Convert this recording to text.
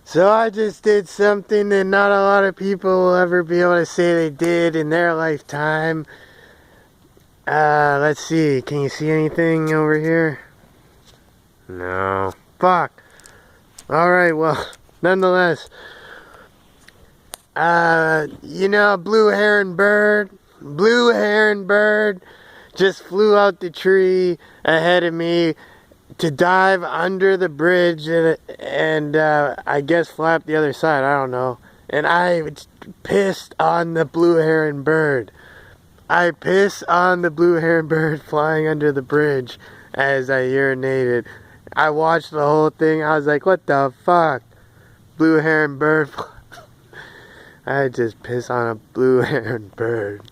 So I just did something that not a lot of people will ever be able to say they did in their lifetime. Let's see. Can you see anything over here? No. Fuck. Alright, well, nonetheless. You know, blue heron bird just flew out the tree ahead of me to dive under the bridge and I guess flap the other side. I don't know. And I pissed on the blue heron bird. I pissed on the blue heron bird flying under the bridge as I urinated. I watched the whole thing. I was like, what the fuck? Blue heron bird. I just pissed on a blue heron bird.